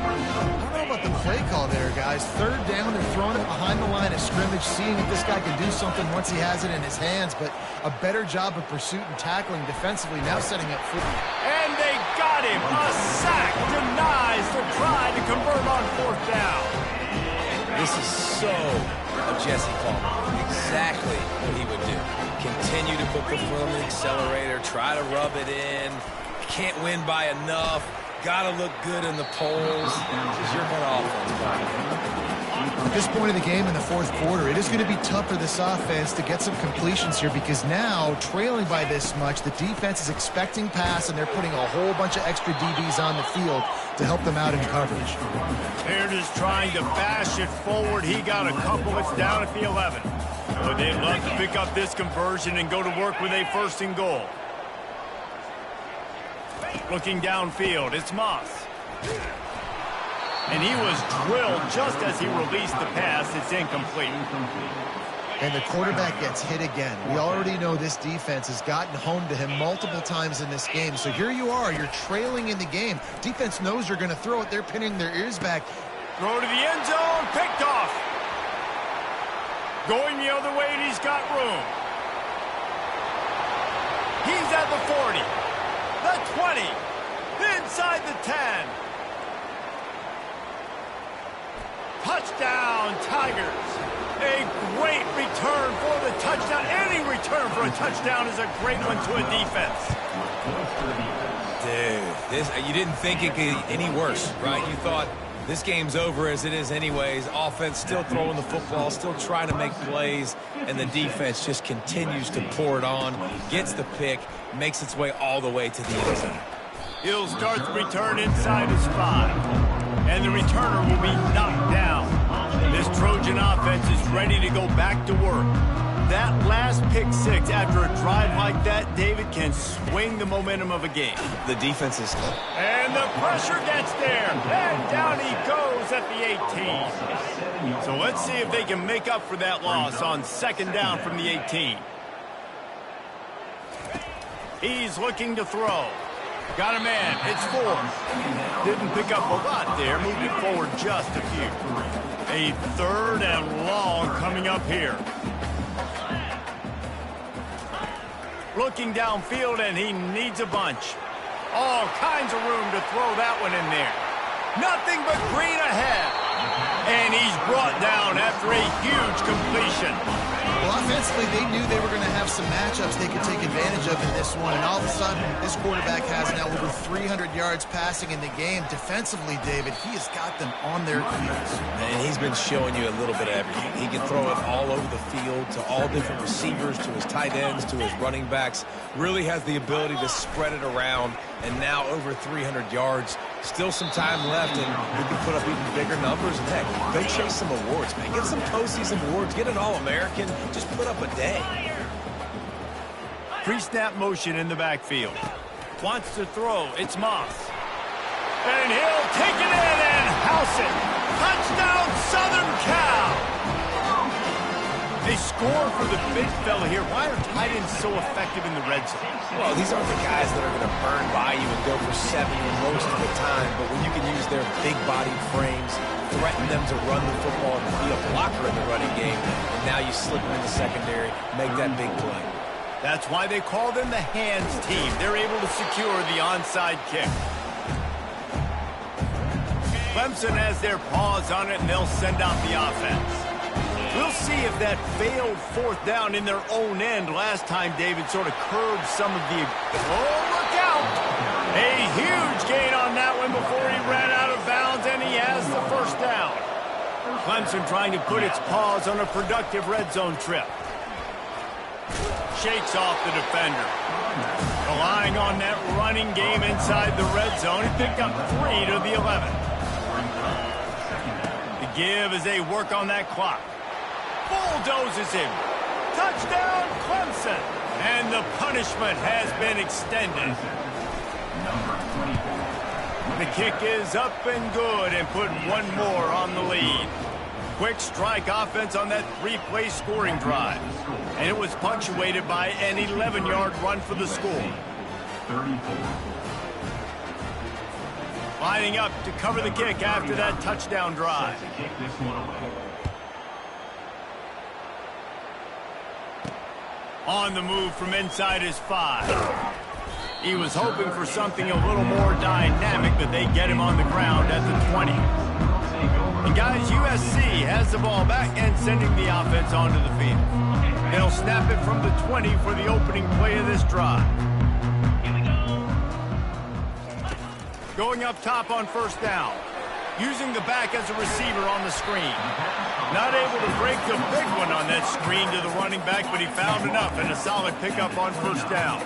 I don't know about the play call there, guys. Third down, they're throwing it behind the line of scrimmage, seeing if this guy can do something once he has it in his hands, but a better job of pursuit and tackling defensively, now setting up for him. And they got him. A sack denies the try to convert on fourth down. This is so a Jesse Palmer. Exactly what he would do. Continue to put the foot on the accelerator, try to rub it in. Can't win by enough. Got to look good in the polls. This is your kind of offense, buddy. At this point of the game in the fourth quarter, it is going to be tough for this offense to get some completions here because now, trailing by this much, the defense is expecting pass, and they're putting a whole bunch of extra DBs on the field to help them out in coverage. Baird is trying to bash it forward. He got a couple. It's down at the 11. But they'd love to pick up this conversion and go to work with a first and goal. Looking downfield, it's Moss. And he was drilled just as he released the pass. It's incomplete. And the quarterback gets hit again. We already know this defense has gotten home to him multiple times in this game. So here you are, you're trailing in the game. Defense knows you're going to throw it. They're pinning their ears back. Throw to the end zone, picked off. Going the other way, and he's got room. He's at the 40, the 20, inside the 10. Touchdown, Tigers. A great return for the touchdown. Any return for a touchdown is a great one to a defense. Dude, you didn't think it could get any worse, right? You thought this game's over as it is anyways. Offense still throwing the football, still trying to make plays, and the defense just continues to pour it on, gets the pick, makes its way all the way to the end zone. He'll start the return inside his 5, and the returner will be knocked down. This Trojan offense is ready to go back to work. That last pick six after a drive like that, David, can swing the momentum of a game. The defense is... And the pressure gets there. And down he goes at the 18. So let's see if they can make up for that loss on second down from the 18. He's looking to throw. Got a man. It's 4. Didn't pick up a lot there. Moved it forward just a few. A third and long coming up here. Looking downfield, and he needs a bunch. All kinds of room to throw that one in there. Nothing but green ahead. And he's brought down after a huge completion. Well, offensively, they knew they were going to have some matchups they could take advantage of in this one. And all of a sudden, this quarterback has now over 300 yards passing in the game. Defensively, David, he has got them on their heels. And he's been showing you a little bit of everything. He can throw it all over the field to all different receivers, to his tight ends, to his running backs. Really has the ability to spread it around. And now over 300 yards. Still some time left, and he can put up even bigger numbers. And heck, go chase some awards, man. Get some postseason awards. Get an All-American. Just put up a day. Pre-snap motion in the backfield. Wants to throw. It's Moss. And he'll take it in and house it. Touchdown, Southern Cal. They score for the big fella here. Why are tight ends so effective in the red zone? Well, these aren't the guys that are going to burn by you and go for 70 most of the time, but when you can use their big body frames, threaten them to run the football and be a blocker in the running game, and now you slip them in the secondary, make that big play. That's why they call them the hands team. They're able to secure the onside kick. Clemson has their paws on it, and they'll send out the offense. We'll see if that failed fourth down in their own end last time, David, sort of curbed some of the... Oh, look out! A huge gain on that one before he ran out of bounds, and he has the first down. Clemson trying to put its paws on a productive red zone trip. Shakes off the defender. Relying on that running game inside the red zone. He picked up 3 to the 11. The give as they work on that clock. Bulldozes him. Touchdown, Clemson. And the punishment has been extended. The kick is up and good and put one more on the lead. Quick strike offense on that 3-play scoring drive. And it was punctuated by an 11-yard run for the score. 34. Lining up to cover the kick after that touchdown drive. To kick this one away. On the move from inside his 5. He was hoping for something a little more dynamic, but they get him on the ground at the 20. And guys, USC has the ball back and sending the offense onto the field. They'll snap it from the 20 for the opening play of this drive. Going up top on first down. Using the back as a receiver on the screen. Not able to break the big one on that screen to the running back, but he found enough and a solid pickup on first down.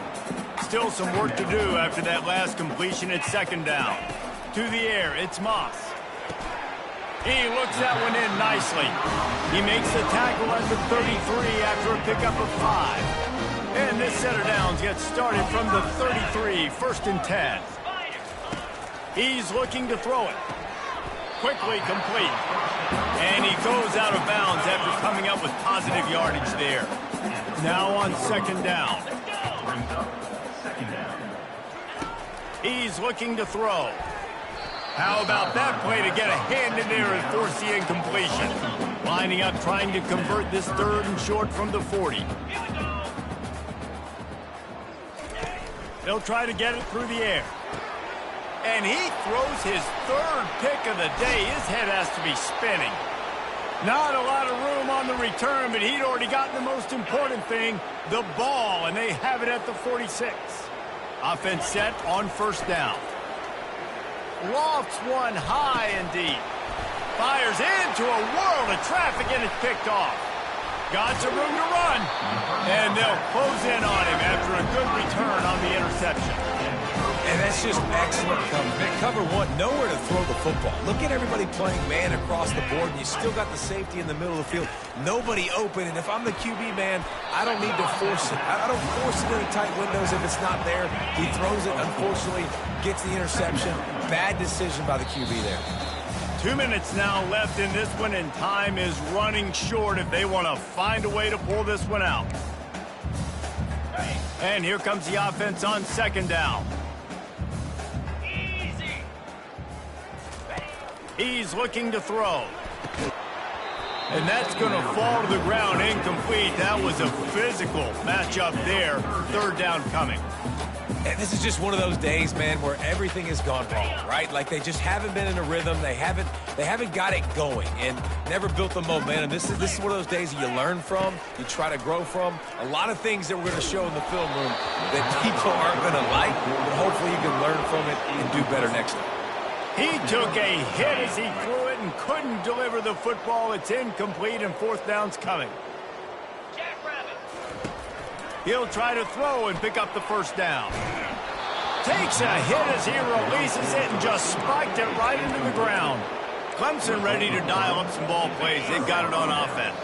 Still some work to do after that last completion at second down. To the air, it's Moss. He looks that one in nicely. He makes the tackle at the 33 after a pickup of 5. And this set of downs gets started from the 33, 1st and 10. He's looking to throw it. Quickly complete. And he goes out of bounds after coming up with positive yardage there. Now on second down. He's looking to throw. How about that play to get a hand in there and force the incompletion? Lining up trying to convert this 3rd and short from the 40. They'll try to get it through the air. And he throws his 3rd pick of the day. His head has to be spinning. Not a lot of room on the return, but he'd already gotten the most important thing, the ball, and they have it at the 46. Offense set on first down. Lofts one high and deep. Fires into a world of traffic, and it's picked off. Got some room to run. And they'll close in on him after a good return on the interception. And that's just excellent coverage. Cover one, nowhere to throw the football. Look at everybody playing man across the board, and you still got the safety in the middle of the field. Nobody open, and if I'm the QB, man, I don't need to force it. I don't force it into tight windows if it's not there. He throws it, unfortunately, gets the interception. Bad decision by the QB there. 2 minutes now left in this one, and time is running short if they want to find a way to pull this one out. And here comes the offense on second down. He's looking to throw. And that's going to fall to the ground incomplete. That was a physical matchup there. 3rd down coming. And this is just one of those days, man, where everything has gone wrong, right? Like they just haven't been in a rhythm. They haven't got it going and never built the momentum. This is one of those days that you learn from, you try to grow from. A lot of things that we're going to show in the film room that people aren't going to like, but hopefully you can learn from it and do better next time. He took a hit as he threw it and couldn't deliver the football. It's incomplete, and 4th down's coming. He'll try to throw and pick up the first down. Takes a hit as he releases it and just spiked it right into the ground. Clemson ready to dial up some ball plays. They've got it on offense.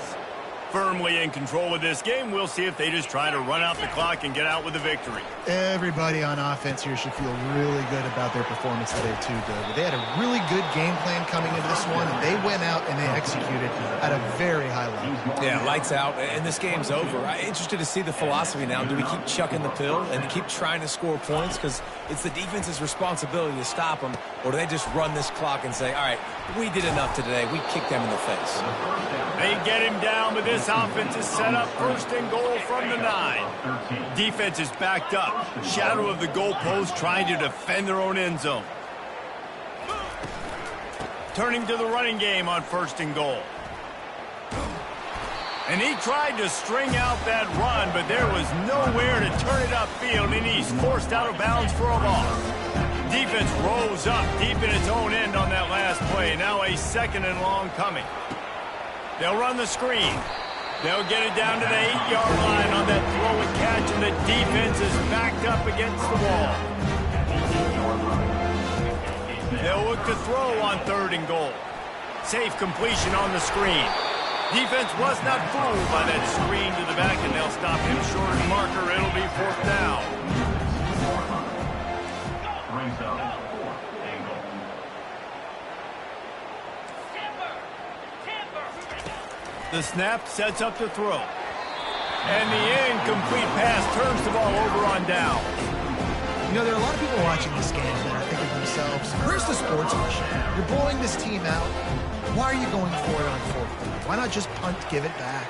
Firmly in control of this game. We'll see if they just try to run out the clock and get out with a victory. Everybody on offense here should feel really good about their performance today too, David. They had a really good game plan coming into this one, and they went out and they executed at a very high level. Yeah, lights out, and this game's over. I'm interested to see the philosophy now. Do we keep chucking the pill and keep trying to score points? Because it's the defense's responsibility to stop them, or do they just run this clock and say, all right, we did enough today. We kicked them in the face. They get him down, but this offense is set up 1st and goal from the 9. Defense is backed up. Shadow of the goalpost trying to defend their own end zone. Turning to the running game on 1st and goal. And he tried to string out that run, but there was nowhere to turn it upfield, and he's forced out of bounds for a loss. Defense rose up deep in its own end on that last play. Now a 2nd and long coming. They'll run the screen. They'll get it down to the 8-yard line on that throw and catch, and the defense is backed up against the wall. They'll look to throw on 3rd and goal. Safe completion on the screen. Defense was not fooled by that screen to the back, and they'll stop him short of the marker. It'll be 4th down. Brings up 4th and goal. The snap sets up the throw. And the incomplete pass turns the ball over on down. You know, there are a lot of people watching this game that are thinking to themselves, where's the sportsmanship? You're blowing this team out. Why are you going for it on 4th down? Why not just punt, give it back,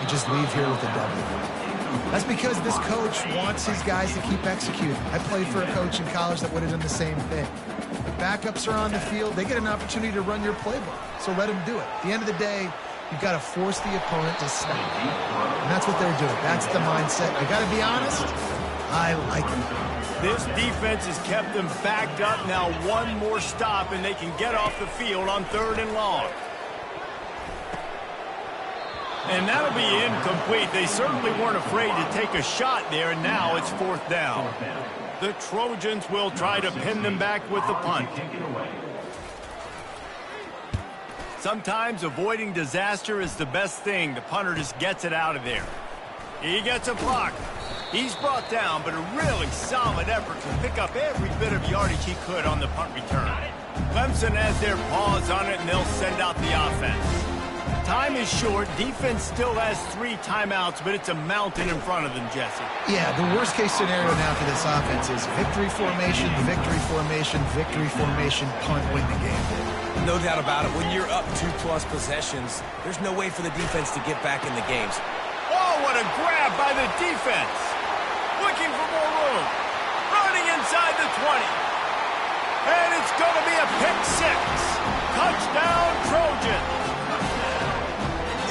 and just leave here with a W? That's because this coach wants his guys to keep executing. I played for a coach in college that would have done the same thing. The backups are on the field. They get an opportunity to run your playbook, so let them do it. At the end of the day, you've got to force the opponent to stop. And that's what they're doing. That's the mindset. I got to be honest, I like it. This defense has kept them backed up. Now one more stop, and they can get off the field on 3rd and long. And that'll be incomplete. They certainly weren't afraid to take a shot there, and now it's 4th down. The Trojans will try to pin them back with the punt. Sometimes avoiding disaster is the best thing. The punter just gets it out of there. He gets a block. He's brought down, but a really solid effort to pick up every bit of yardage he could on the punt return. Clemson has their paws on it, and they'll send out the offense. Time is short. Defense still has 3 timeouts, but it's a mountain in front of them, Jesse. Yeah, the worst-case scenario now for this offense is victory formation, victory formation, victory formation, punt, win the game. No doubt about it. When you're up 2+ possessions, there's no way for the defense to get back in the games. Oh, what a grab by the defense. Looking for more room. Running inside the 20. And it's going to be a pick 6. Touchdown, Trojans.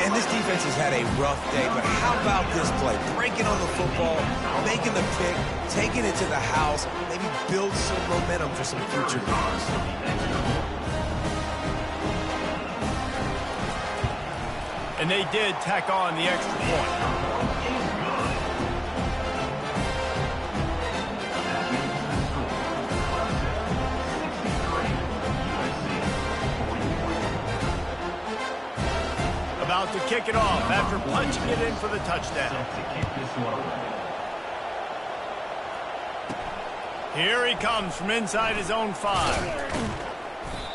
And this defense has had a rough day, but how about this play? Breaking on the football, making the pick, taking it to the house, maybe build some momentum for some future games. And they did tack on the extra point. About to kick it off after punching it in for the touchdown. Here he comes from inside his own 5.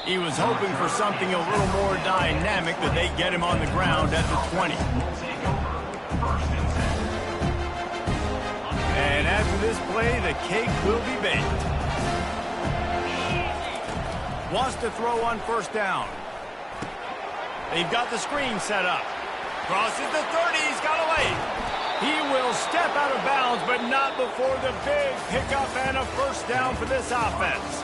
He was hoping for something a little more dynamic, but they get him on the ground at the 20. And after this play, the cake will be baked. Wants to throw on 1st down. They've got the screen set up. Crosses the 30. He's got away. He will step out of bounds, but not before the big pickup and a 1st down for this offense.